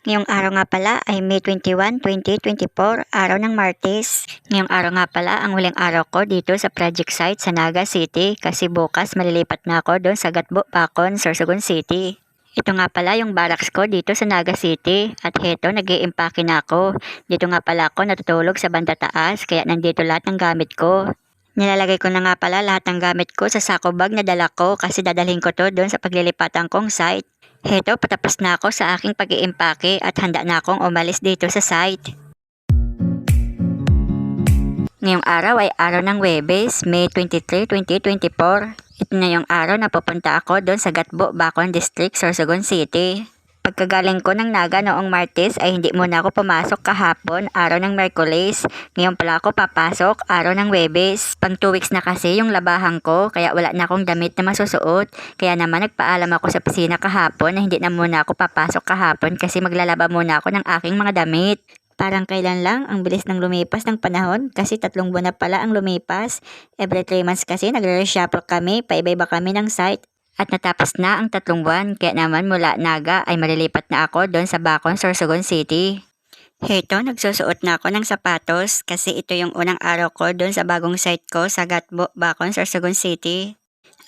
Ngayong araw nga pala ay May 21, 2024, araw ng Martes. Ngayong araw nga pala ang huling araw ko dito sa project site sa Naga City kasi bukas malilipat na ako doon sa Gatbo, Bacon, Sorsogon City. Ito nga pala yung barracks ko dito sa Naga City at heto nag-iimpake na ako. Dito nga pala ako natutulog sa banda taas kaya nandito lahat ng gamit ko. Nilalagay ko na nga pala lahat ng gamit ko sa sako bag na dala ko kasi dadalhin ko to doon sa paglilipatan kong site. Heto, patapos na ako sa aking pag-iimpake at handa na akong umalis dito sa site. Ngayong araw ay araw ng Huwebes, May 23, 2024. Ito na yung araw na pupunta ako doon sa Gatbo, Bacon District, Sorsogon City. Pagkagaling ko ng Naga noong Martes ay hindi muna ako pumasok kahapon, araw ng Merkules. Ngayon pala ako papasok, araw ng Huwebes. Pang 2 weeks na kasi yung labahan ko, kaya wala na akong damit na masusuot. Kaya naman nagpaalam ako sa opisina kahapon na hindi na muna ako papasok kahapon kasi maglalaba muna ako ng aking mga damit. Parang kailan lang, ang bilis ng lumipas ng panahon kasi 3 buwan na pala ang lumipas. Every 3 months kasi nagre-reshuffle kami, paiba-iba kami ng site. At natapos na ang 3 buwan, kaya naman mula Naga ay malilipat na ako doon sa Bacon, Sorsogon City. Heto, nagsusuot na ako ng sapatos kasi ito yung unang araw ko doon sa bagong site ko sa Gatbo, Bacon, Sorsogon City.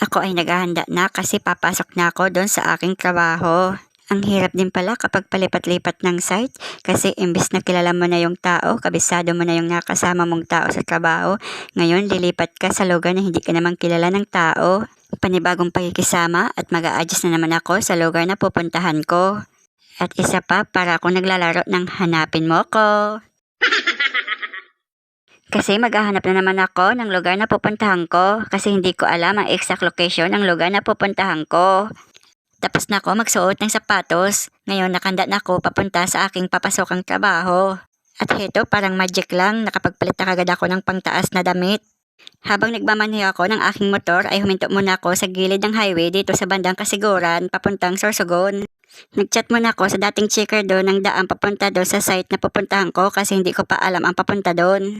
Ako ay naghahanda na kasi papasok na ako doon sa aking trabaho. Ang hirap din pala kapag palipat-lipat ng site kasi imbis na kilala mo na yung tao, kabisado mo na yung nakasama mong tao sa trabaho, ngayon lilipat ka sa lugar na hindi ka namang kilala ng tao. Panibagong pakikisama at mag-a-adjust na naman ako sa lugar na pupuntahan ko. At isa pa, para ako naglalaro ng hanapin mo ko. Kasi maghahanap na naman ako ng lugar na pupuntahan ko kasi hindi ko alam ang exact location ng lugar na pupuntahan ko. Tapos na ako magsuot ng sapatos. Ngayon nakahanda na ako papunta sa aking papasokang trabaho. At heto parang magic lang, nakapagpalit na kagad ako ng pangtaas na damit. Habang nagmamanhiyo ako ng aking motor ay huminto muna ako sa gilid ng highway dito sa bandang Kasiguran papuntang Sorsogon. Nagchat muna ako sa dating checker doon ng daan papunta doon sa site na pupuntahan ko kasi hindi ko pa alam ang papunta doon.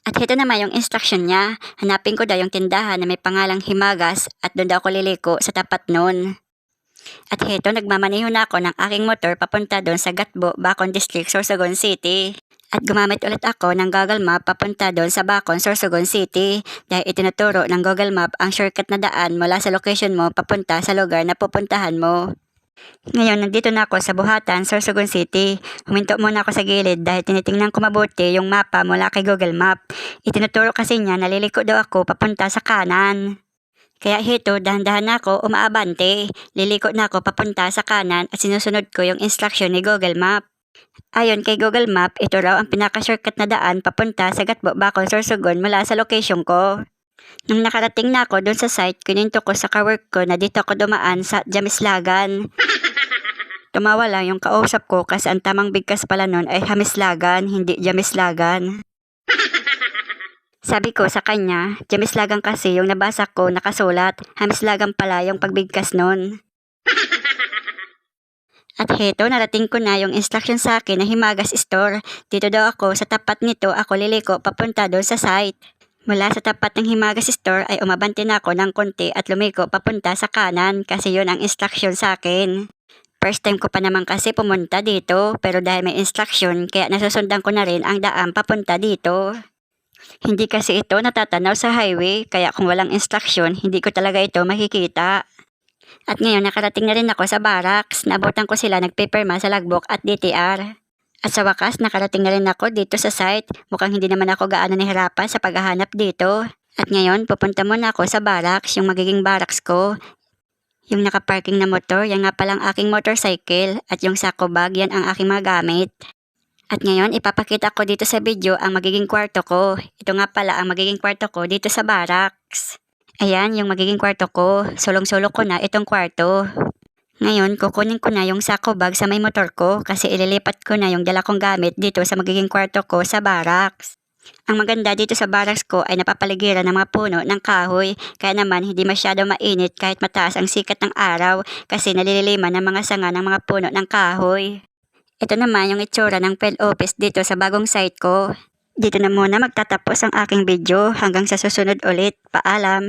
At heto naman yung instruction niya, hanapin ko daw yung tindahan na may pangalang Himagas at doon daw ako liliko sa tapat noon. At heto nagmamaneho na ako ng aking motor papunta doon sa Gatbo, Bacon District, Sorsogon City. At gumamit ulit ako ng Google Map papunta doon sa Bacon, Sorsogon City dahil itinuturo ng Google Map ang shortcut na daan mula sa location mo papunta sa lugar na pupuntahan mo. Ngayon nandito na ako sa Buhatan, Sorsogon City. Huminto muna ako sa gilid dahil tinitingnan ko mabuti yung mapa mula kay Google Map. Itinuturo kasi niya na liliko daw ako papunta sa kanan. Kaya heto, dahan-dahan na ako umaabante. Liliko na ako papunta sa kanan at sinusunod ko yung instruction ni Google Map. Ayon kay Google Map, ito raw ang pinaka-shortcut na daan papunta sa Gatbo, Bacon, Sorsogon mula sa location ko. Nung nakarating na ako doon sa site, kininto ko sa kawork ko na dito ako dumaan sa Jamislagan. Tumawa lang yung kausap ko kasi ang tamang bigkas pala nun ay Hamislagan, hindi Jamislagan. Sabi ko sa kanya, Jamislagan kasi yung nabasa ko nakasulat, Hamislagan pala yung pagbigkas nun. At heto, narating ko na yung instruction sa akin na Himagas Store. Dito daw ako, sa tapat nito ako liliko papunta doon sa site. Mula sa tapat ng Himagas Store ay umabante na ako ng konti at lumiko papunta sa kanan kasi yun ang instruction sa akin. First time ko pa naman kasi pumunta dito pero dahil may instruction kaya nasusundan ko na rin ang daan papunta dito. Hindi kasi ito natatanaw sa highway kaya kung walang instruction hindi ko talaga ito makikita. At ngayon nakarating na rin ako sa barracks, naabutan ko sila nagpipirma sa logbook at DTR. At sa wakas nakarating na rin ako dito sa site, mukhang hindi naman ako gaano nahirapan sa paghahanap dito. At ngayon pupunta muna ako sa barracks, yung magiging barracks ko. Yung nakaparking na motor, yan nga palang aking motorcycle at yung sako bag, yan ang aking mga gamit. At ngayon ipapakita ko dito sa video ang magiging kwarto ko. Ito nga pala ang magiging kwarto ko dito sa barracks. Ayan yung magiging kwarto ko. Sulong-sulong ko na itong kwarto. Ngayon kukunin ko na yung sako bag sa may motor ko kasi ililipat ko na yung dala kong gamit dito sa magiging kwarto ko sa barracks. Ang maganda dito sa barracks ko ay napapaligiran ng mga puno ng kahoy kaya naman hindi masyado mainit kahit mataas ang sikat ng araw kasi nalililiman ng mga sanga ng mga puno ng kahoy. Ito naman yung itsura ng field office dito sa bagong site ko. Dito na muna magtatapos ang aking video hanggang sa susunod ulit. Paalam!